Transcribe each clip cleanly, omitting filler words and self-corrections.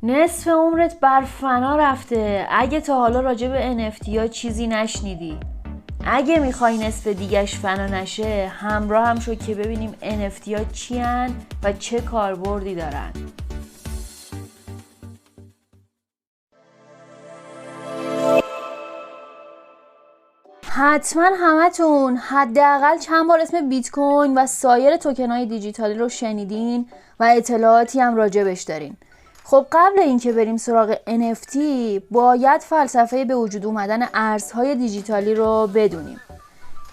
نصف عمرت بر فنا رفته اگه تا حالا راجع به NFT ها چیزی نشنیدی. اگه میخوای نصف دیگش فنا نشه همراه هم شو که ببینیم NFT ها چی هن و چه کاربردی دارن. حتما همتون حداقل چند بار اسم بیت کوین و سایر توکن های دیجیتالی رو شنیدین و اطلاعاتی هم راجبش دارین. خب قبل اینکه بریم سراغ NFT باید فلسفه به وجود اومدن ارزهای دیجیتالی رو بدونیم.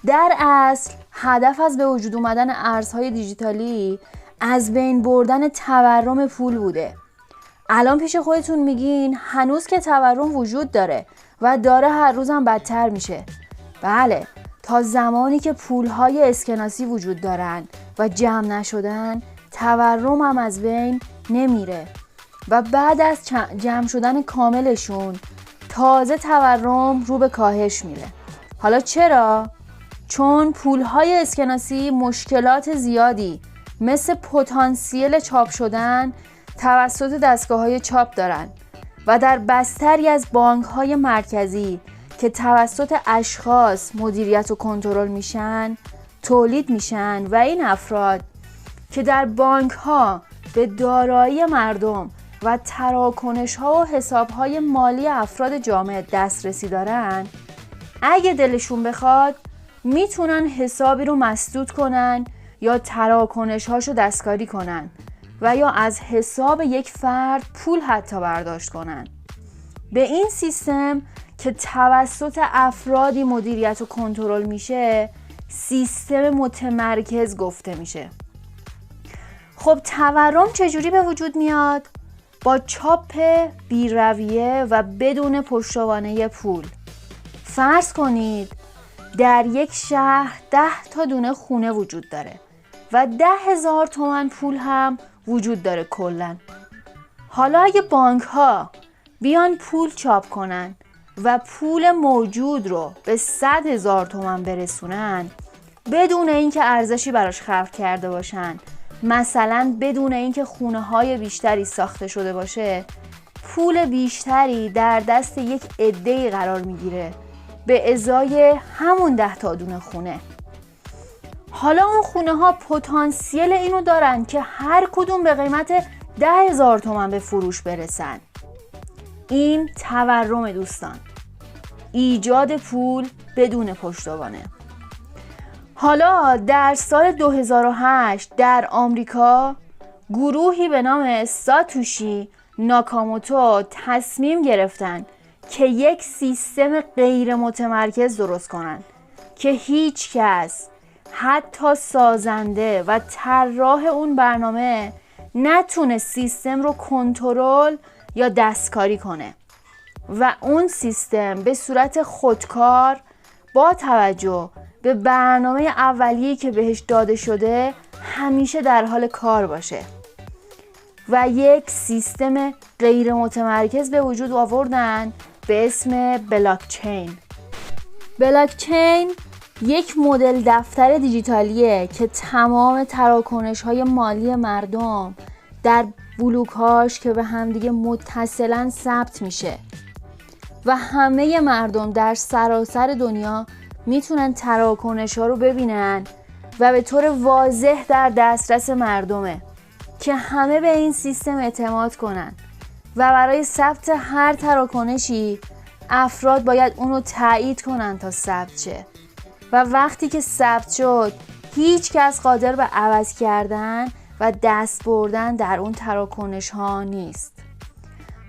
در اصل هدف از به وجود اومدن ارزهای دیجیتالی از بین بردن تورم پول بوده. الان پیش خودتون میگین هنوز که تورم وجود داره و داره هر روزم بدتر میشه. بله، تا زمانی که پولهای اسکناسی وجود دارن و جمع نشدن تورم هم از بین نمیره و بعد از جمع شدن کاملشون تازه تورم رو به کاهش میره. حالا چرا؟ چون پولهای اسکناسی مشکلات زیادی مثل پتانسیل چاپ شدن توسط دستگاه‌های چاپ دارن و در بستری از بانک‌های مرکزی که توسط اشخاص مدیریت و کنترل میشن تولید میشن و این افراد که در بانک‌ها به دارایی مردم و تراکنش‌ها و حساب‌های مالی افراد جامعه دسترسی دارن اگه دلشون بخواد میتونن حسابی رو مسدود کنن یا تراکنش‌هاشو دستکاری کنن و یا از حساب یک فرد پول حتی برداشت کنن. به این سیستم که توسط افرادی مدیریت و کنترل میشه سیستم متمرکز گفته میشه. خب تورم چجوری به وجود میاد؟ با چاپ بی‌رویه و بدون پشتوانه پول. فرض کنید در یک شهر 10 تا دونه خونه وجود داره و 10,000 تومان پول هم وجود داره کلن. حالا اگه بانک ها بیان پول چاپ کنن و پول موجود رو به 100,000 تومان برسونن بدون اینکه ارزشی براش خلق کرده باشن، مثلا بدون اینکه خونه های بیشتری ساخته شده باشه، پول بیشتری در دست یک عده‌ای قرار میگیره به ازای همون 10 تا دونه خونه. حالا اون خونه ها پتانسیل اینو دارن که هر کدوم به قیمت 10,000 تومان به فروش برسن. این تورم دوستان، ایجاد پول بدون پشتوانه. حالا در سال 2008 در آمریکا گروهی به نام ساتوشی ناکاموتو تصمیم گرفتن که یک سیستم غیر متمرکز درست کنن که هیچ کس حتی سازنده و طراح اون برنامه نتونه سیستم رو کنترل یا دستکاری کنه و اون سیستم به صورت خودکار با توجه به برنامه اولیه‌ای که بهش داده شده همیشه در حال کار باشه و یک سیستم غیر متمرکز به وجود آوردن به اسم بلاکچین. بلاکچین یک مدل دفتر دیجیتالیه که تمام تراکنش‌های مالی مردم در بلوک‌هاش که به همدیگه متصلاً ثبت میشه و همه مردم در سراسر دنیا میتونن تراکنش‌ها رو ببینن و به طور واضح در دسترس مردمه که همه به این سیستم اعتماد کنن و برای ثبت هر تراکنشی افراد باید اونو تایید کنن تا ثبت شه و وقتی که ثبت شد هیچ کس قادر به عوض کردن و دست بردن در اون تراکنش ها نیست.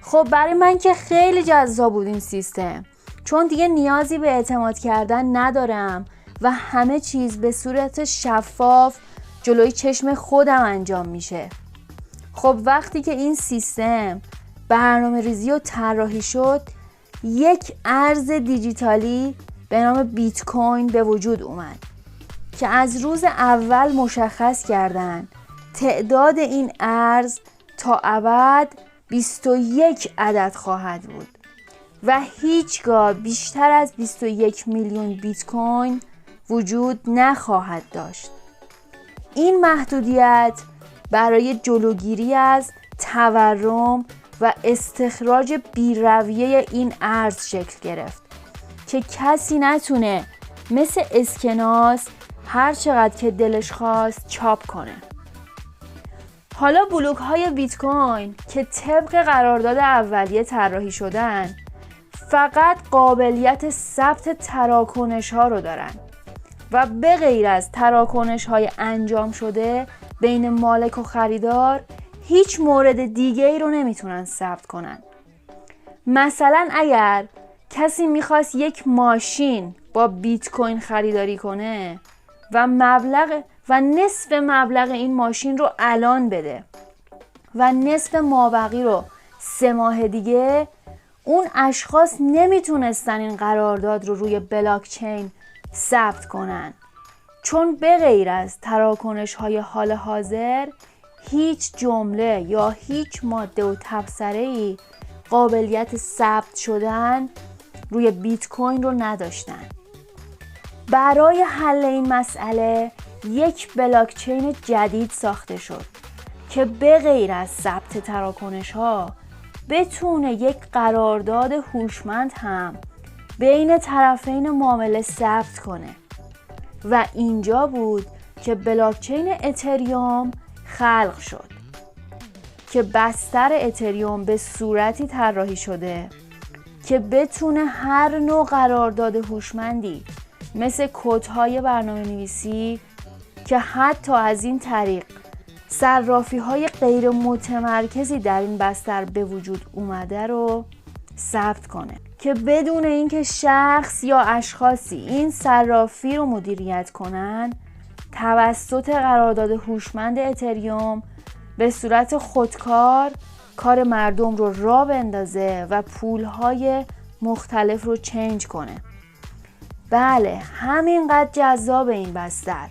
خب برای من که خیلی جذاب بود این سیستم، چون دیگه نیازی به اعتماد کردن ندارم و همه چیز به صورت شفاف جلوی چشم خودم انجام میشه. خب وقتی که این سیستم برنامه ریزی و طراحی شد یک ارز دیجیتالی به نام بیت کوین به وجود اومد که از روز اول مشخص کردن تعداد این ارز تا ابد 21 عدد خواهد بود و هیچگاه بیشتر از 21 میلیون بیت کوین وجود نخواهد داشت. این محدودیت برای جلوگیری از تورم و استخراج بی‌رویه این ارز شکل گرفت که کسی نتونه مثل اسکناس هر چقدر که دلش خواست چاپ کنه. حالا بلوک های بیت کوین که طبق قرارداد اولیه طراحی شدن فقط قابلیت ثبت تراکنش ها رو دارن و به غیر از تراکنش های انجام شده بین مالک و خریدار هیچ مورد دیگه ای رو نمیتونن ثبت کنن. مثلا اگر کسی میخواست یک ماشین با بیت کوین خریداری کنه و نصف مبلغ این ماشین رو الان بده و نصف مابقی رو 3 ماه دیگه، اون اشخاص نمیتونستن این قرارداد رو روی بلاکچین ثبت کنن، چون به غیر از تراکنش های حال حاضر هیچ جمله یا هیچ ماده و تبصره‌ای قابلیت ثبت شدن روی بیت کوین رو نداشتن. برای حل این مسئله یک بلاکچین جدید ساخته شد که به غیر از ثبت تراکنش ها بتونه یک قرارداد هوشمند هم بین طرفین معامله ثبت کنه و اینجا بود که بلاکچین اتریوم خلق شد که بستر اتریوم به صورتی طراحی شده که بتونه هر نوع قرارداد هوشمندی مثل کدهای برنامه نویسی که حتی از این طریق صرافی های غیر متمرکزی در این بستر به وجود اومده رو ثبت کنه که بدون اینکه شخص یا اشخاصی این صرافی رو مدیریت کنن، توسط قرارداد هوشمند اتریوم به صورت خودکار کار مردم رو راه بندازه و پولهای مختلف رو چنج کنه. بله، همینقدر جذاب این بستر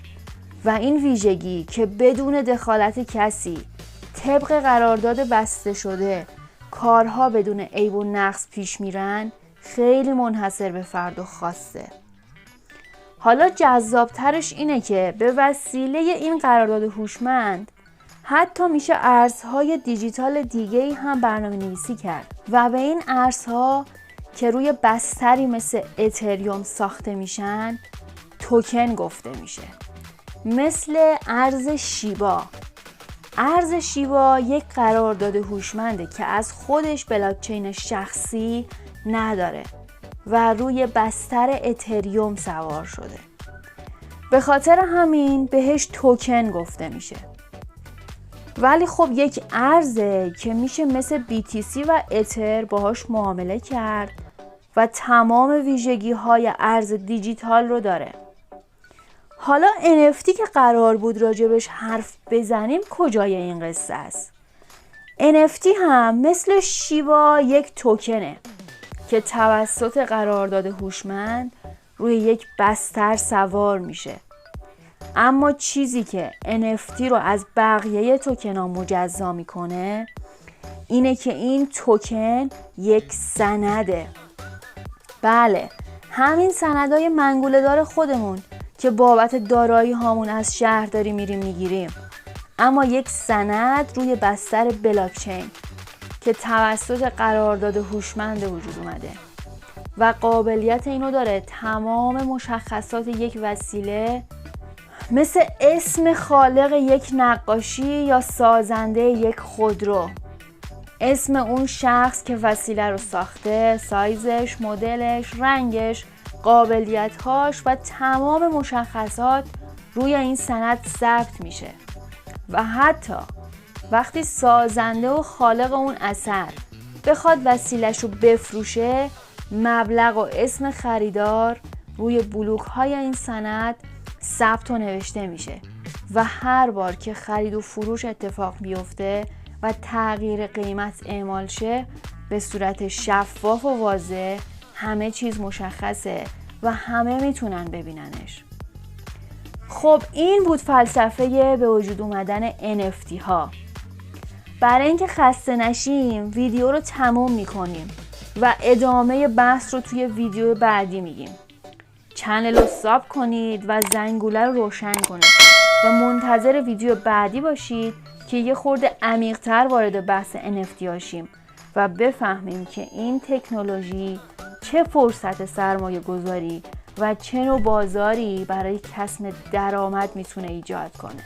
و این ویژگی که بدون دخالت کسی طبق قرارداد بسته شده کارها بدون عیب و نقص پیش میرن خیلی منحصر به فرد و خاصه. حالا جذابترش اینه که به وسیله این قرارداد هوشمند حتی میشه ارزهای دیجیتال دیگه‌ای هم برنامه نویسی کرد و به این ارزها که روی بستری مثل اتریوم ساخته میشن توکن گفته میشه، مثل ارز شیبا. ارز شیبا یک قرارداد هوشمنده که از خودش بلاکچین شخصی نداره و روی بستر اتریوم سوار شده، به خاطر همین بهش توکن گفته میشه. ولی خب یک ارزه که میشه مثل BTC و اتر باهاش معامله کرد و تمام ویژگی های ارز دیجیتال رو داره. حالا NFT که قرار بود راجبش حرف بزنیم کجای این قصه است؟ NFT هم مثل شیبا یک توکنه که توسط قرارداد هوشمند روی یک بستر سوار میشه. اما چیزی که NFT رو از بقیه توکن‌ها مجزا میکنه اینه که این توکن یک سنده. بله، همین سندهای منگوله دار خودمون که بابت دارایی هامون از شهرداری میگیریم، اما یک سند روی بستر بلاکچین که توسط قرارداد هوشمند وجود اومده و قابلیت اینو داره تمام مشخصات یک وسیله مثل اسم خالق یک نقاشی یا سازنده یک خودرو، اسم اون شخص که وسیله رو ساخته، سایزش، مدلش، رنگش، قابلیت‌هاش و تمام مشخصات روی این سند ثبت میشه و حتی وقتی سازنده و خالق اون اثر بخواد وسیله‌ش رو بفروشه، مبلغ و اسم خریدار روی بلوک‌های این سند ثبت و نوشته میشه و هر بار که خرید و فروش اتفاق بیفته و تغییر قیمت اعمال شه به صورت شفاف و واضح همه چیز مشخصه و همه میتونن ببیننش. خب این بود فلسفه به وجود اومدن NFT ها. برای اینکه خسته نشیم ویدیو رو تموم میکنیم و ادامه بحث رو توی ویدیو بعدی میگیم. چنل رو ساب کنید و زنگوله رو روشن کنید و منتظر ویدیو بعدی باشید که یه خورده عمیق‌تر وارد بحث NFT هاشیم و بفهمیم که این تکنولوژی چه فرصت سرمایه گذاری و چه نوع بازاری برای کسب درآمد میتونه ایجاد کنه.